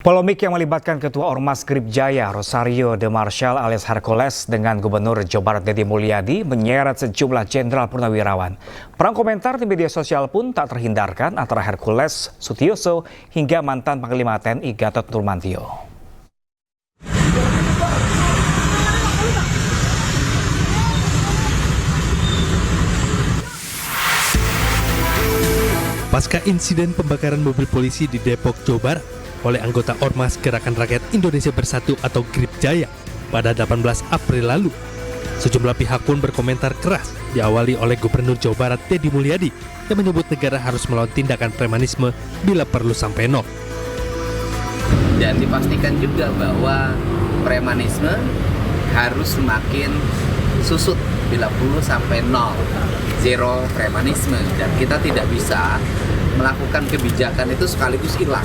Polemik yang melibatkan Ketua Ormas Grip Jaya, Rosario de Marshall alias Hercules dengan Gubernur Jawa Barat Deddy Mulyadi menyeret sejumlah jenderal purnawirawan. Perang komentar di media sosial pun tak terhindarkan antara Hercules Sutioso hingga mantan Panglima TNI Gatot Nurmantio. Pasca insiden pembakaran mobil polisi di Depok, Jawa Barat oleh anggota Ormas Gerakan Rakyat Indonesia Bersatu atau Grip Jaya pada 18 April lalu, sejumlah pihak pun berkomentar keras diawali oleh Gubernur Jawa Barat Deddy Mulyadi yang menyebut negara harus melawan tindakan premanisme bila perlu sampai nol. Dan dipastikan juga bahwa premanisme harus semakin susut bila perlu sampai nol, zero premanisme, dan kita tidak bisa melakukan kebijakan itu sekaligus hilang.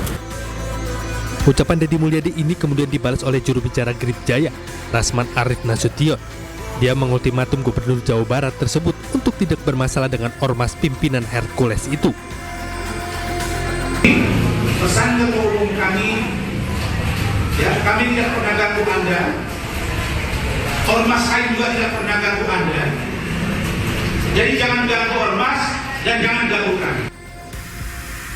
Ucapan Deddy Mulyadi ini kemudian dibalas oleh juru bicara Grip Jaya, Rasman Arief Nasution. Dia mengultimatum Gubernur Jawa Barat tersebut untuk tidak bermasalah dengan ormas pimpinan Hercules itu. Pesan ketua umum kami, kami tidak pernah ganggu Anda, ormas lain juga tidak pernah ganggu Anda. Jadi jangan ganggu ormas dan jangan ganggu kami.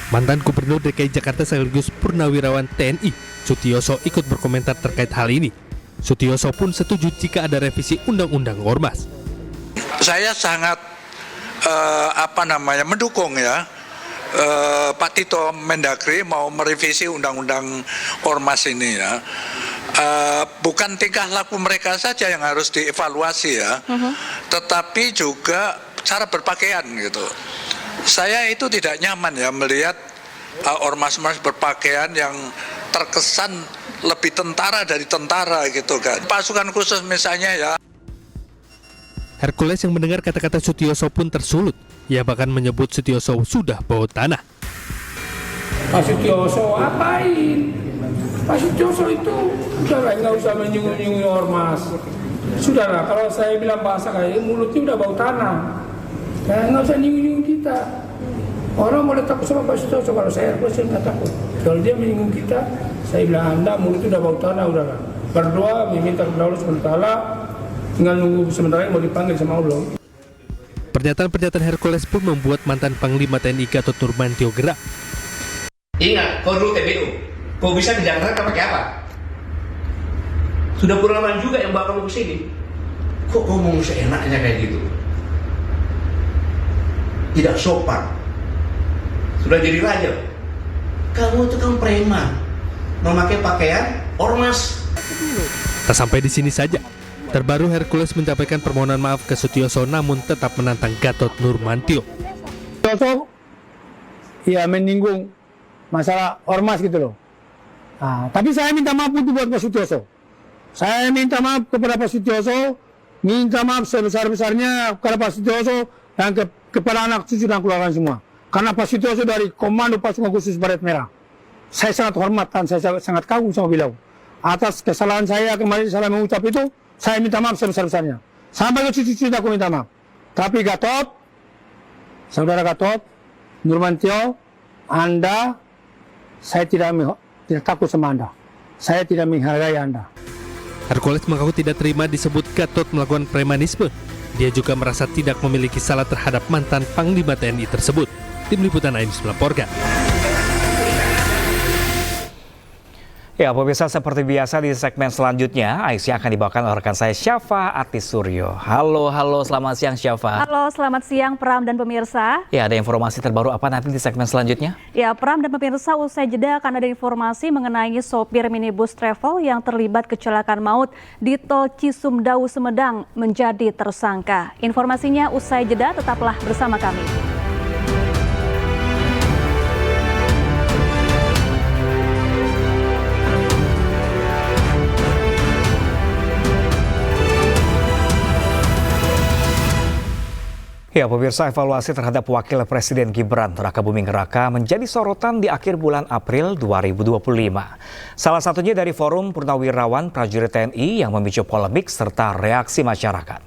Mantan Gubernur DKI Jakarta sekaligus Purnawirawan TNI, Sutioso ikut berkomentar terkait hal ini. Sutioso pun setuju jika ada revisi Undang-Undang Ormas. Saya sangat mendukung ya Pak Tito Mendagri mau merevisi Undang-Undang Ormas ini ya. Bukan tingkah laku mereka saja yang harus dievaluasi ya, tetapi juga cara berpakaian gitu. Saya itu tidak nyaman ya melihat ormas-ormas berpakaian yang terkesan lebih tentara dari tentara gitu kan. Pasukan khusus misalnya ya. Hercules yang mendengar kata-kata Sutioso pun tersulut. Ia bahkan menyebut Sutioso sudah bawa tanah. Pak Sutioso apain? Pak Sutioso itu udahlah, nggak usah menyinggung-nyinggung ormas. Sudahlah, kalau saya bilang bahasa kayak mulutnya udah bau tanah. Nah, nggak usah nyinggung kita. Orang boleh takut sama Pak Sutioso, kalau saya nggak takut. Kalau dia menyinggung kita, saya bilang Anda mulutnya udah bau tanah, udahlah. Berdoa, meminta kepada Allah SWT, tinggal nunggu sementara mau dipanggil sama Allah. Pernyataan-pernyataan Hercules pun membuat mantan Panglima TNI Gatot Nurmantio gerak. Ingat, kau dulu TPU, kau bisa ke Jakarta pakai apa? Sudah pengalaman juga yang bawa kamu ke sini. Kok ngomong seenaknya kayak gitu? Tidak sopan. Sudah jadi raja. Kamu itu kan preman, memakai pakaian ormas. Tak sampai di sini saja. Terbaru Hercules menyampaikan permohonan maaf ke Sutioso namun tetap menantang Gatot Nurmantio. Sutioso ya menyinggung masalah ormas gitu loh. Nah, tapi saya minta maaf untuk buat Pak Sutioso. Saya minta maaf kepada Pak Sutioso, minta maaf sebesar-besarnya kepada Pak Sutioso dan kepada anak cucu dan keluarga semua. Karena Pak Sutioso dari Komando Pasukan Khusus Baret Merah. Saya sangat hormat dan saya sangat kagum sama beliau. Atas kesalahan saya kemarin salah mengucap itu, saya minta maaf sebesar-besarnya. Sampai ke cucu-cucu aku minta maaf. Tapi Gatot, saudara Gatot, Nurmantio, Anda, saya tidak takut sama Anda. Saya tidak menghargai Anda. Hercules mengaku tidak terima disebut Gatot melakukan premanisme. Dia juga merasa tidak memiliki salah terhadap mantan Panglima TNI tersebut. Tim Liputan AINUS melaporkan. Ya, pemirsa, seperti biasa di segmen selanjutnya, Aisyah akan dibawakan oleh rekan saya Syafa Atisuryo. Halo, selamat siang Syafa. Halo, selamat siang Pram dan pemirsa. Ya, ada informasi terbaru apa nanti di segmen selanjutnya? Ya, Pram dan pemirsa, usai jeda akan ada informasi mengenai sopir minibus travel yang terlibat kecelakaan maut di Tol Cisumdawu Sumedang menjadi tersangka. Informasinya usai jeda, tetaplah bersama kami. Ya, pemirsa, evaluasi terhadap Wakil Presiden Gibran Rakabuming Raka menjadi sorotan di akhir bulan April 2025. Salah satunya dari Forum Purnawirawan Prajurit TNI yang memicu polemik serta reaksi masyarakat.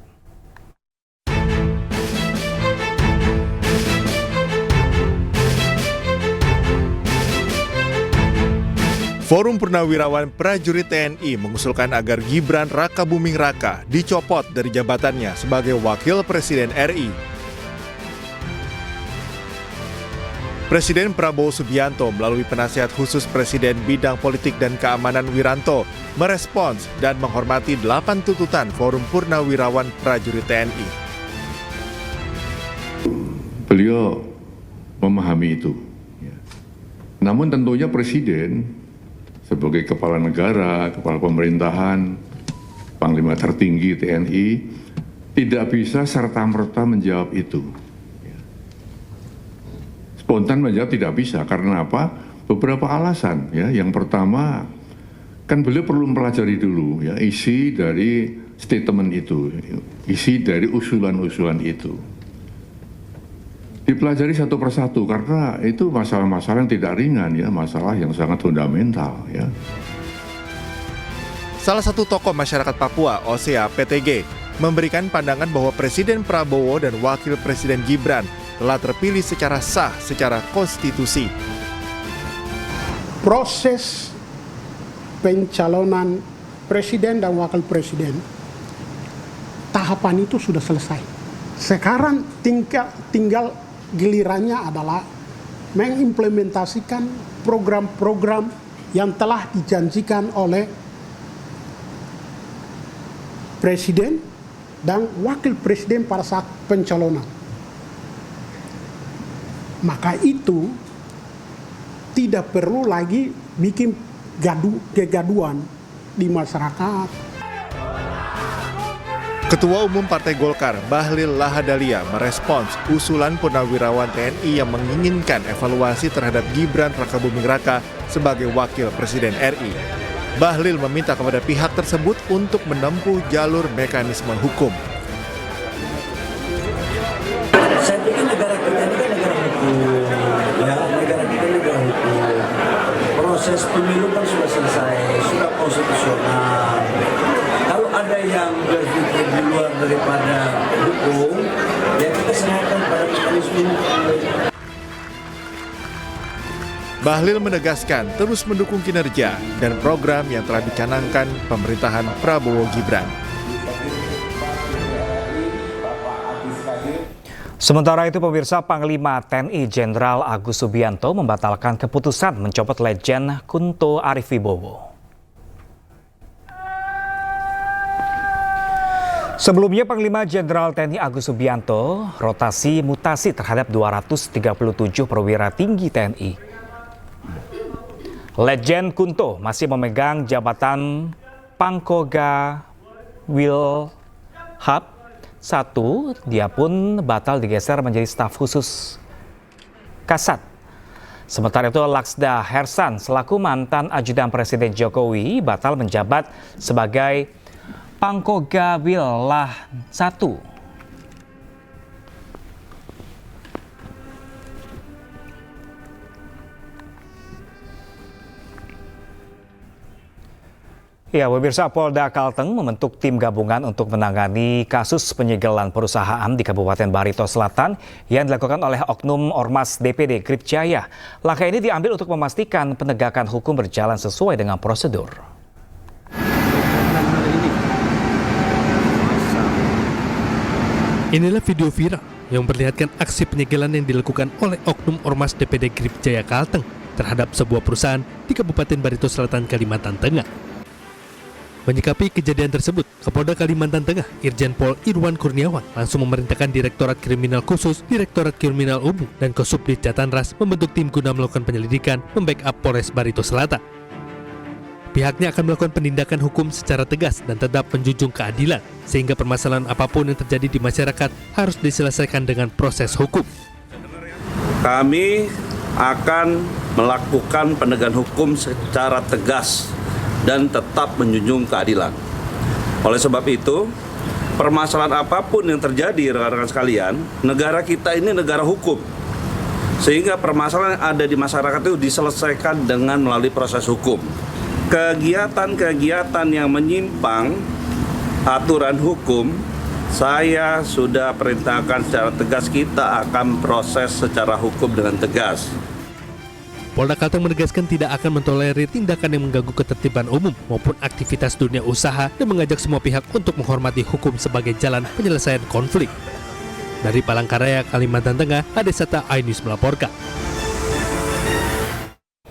Forum Purnawirawan Prajurit TNI mengusulkan agar Gibran Rakabuming Raka dicopot dari jabatannya sebagai Wakil Presiden RI. Presiden Prabowo Subianto melalui penasihat khusus Presiden Bidang Politik dan Keamanan Wiranto merespons dan menghormati 8 tuntutan Forum Purnawirawan Prajurit TNI. Beliau memahami itu. Namun tentunya Presiden sebagai kepala negara, kepala pemerintahan, panglima tertinggi TNI, tidak bisa serta-merta menjawab itu. Spontan menjawab tidak bisa, karena apa? Beberapa alasan. Ya. Yang pertama, kan beliau perlu mempelajari dulu ya, isi dari statement itu, isi dari usulan-usulan itu. Dipelajari satu persatu karena itu masalah-masalah yang tidak ringan ya, masalah yang sangat fundamental ya. Salah satu tokoh masyarakat Papua, Osea PTG, memberikan pandangan bahwa Presiden Prabowo dan Wakil Presiden Gibran telah terpilih secara sah secara konstitusi. Proses pencalonan presiden dan wakil presiden tahapan itu sudah selesai. Sekarang tinggal gilirannya adalah mengimplementasikan program-program yang telah dijanjikan oleh presiden dan wakil presiden pada saat pencalonan. Maka itu tidak perlu lagi bikin kegaduhan di masyarakat. Ketua Umum Partai Golkar, Bahlil Lahadalia, merespons usulan Purnawirawan TNI yang menginginkan evaluasi terhadap Gibran Rakabuming Raka sebagai Wakil Presiden RI. Bahlil meminta kepada pihak tersebut untuk menempuh jalur mekanisme hukum. Saya pikir negara kita ini kan negara hukum, ya, negara kita negara hukum. Proses pemilu kan sudah selesai, sudah konstitusional. Kalau ada yang berpikir di luar daripada hukum, ya kita serahkan pada mekanisme hukum. Bahlil menegaskan terus mendukung kinerja dan program yang telah dicanangkan pemerintahan Prabowo Gibran. Sementara itu, pemirsa, Panglima TNI Jenderal Agus Subianto membatalkan keputusan mencopot Letjen Kunto Arif Wibowo. Sebelumnya, Panglima Jenderal TNI Agus Subianto rotasi mutasi terhadap 237 perwira tinggi TNI. Letjen Kunto masih memegang jabatan Pangkoga Wilhab 1, dia pun batal digeser menjadi staf khusus Kasat. Sementara itu, Laksda Hersan selaku mantan ajudan Presiden Jokowi batal menjabat sebagai Pangkoga Wilah 1. Ya, pemirsa, Polda Kalteng membentuk tim gabungan untuk menangani kasus penyegelan perusahaan di Kabupaten Barito Selatan yang dilakukan oleh oknum Ormas DPD Grip Jaya. Langkah ini diambil untuk memastikan penegakan hukum berjalan sesuai dengan prosedur. Inilah video viral yang memperlihatkan aksi penyegelan yang dilakukan oleh oknum Ormas DPD Grip Jaya Kalteng terhadap sebuah perusahaan di Kabupaten Barito Selatan, Kalimantan Tengah. Menyikapi kejadian tersebut, Kapolda Kalimantan Tengah, Irjen Pol Irwan Kurniawan, langsung memerintahkan Direktorat Kriminal Khusus, Direktorat Kriminal Umum, dan Kosubdit Jatanras membentuk tim guna melakukan penyelidikan membackup Polres Barito Selatan. Pihaknya akan melakukan penindakan hukum secara tegas dan tetap menjunjung keadilan, sehingga permasalahan apapun yang terjadi di masyarakat harus diselesaikan dengan proses hukum. Kami akan melakukan penegakan hukum secara tegas dan tetap menjunjung keadilan. Oleh sebab itu, permasalahan apapun yang terjadi, rekan-rekan sekalian, negara kita ini negara hukum. Sehingga permasalahan yang ada di masyarakat itu diselesaikan dengan melalui proses hukum. Kegiatan-kegiatan yang menyimpang aturan hukum, saya sudah perintahkan secara tegas, kita akan proses secara hukum dengan tegas. Polda Kalteng menegaskan tidak akan mentolerir tindakan yang mengganggu ketertiban umum maupun aktivitas dunia usaha dan mengajak semua pihak untuk menghormati hukum sebagai jalan penyelesaian konflik. Dari Palangkaraya, Kalimantan Tengah, Adesata iNews melaporkan.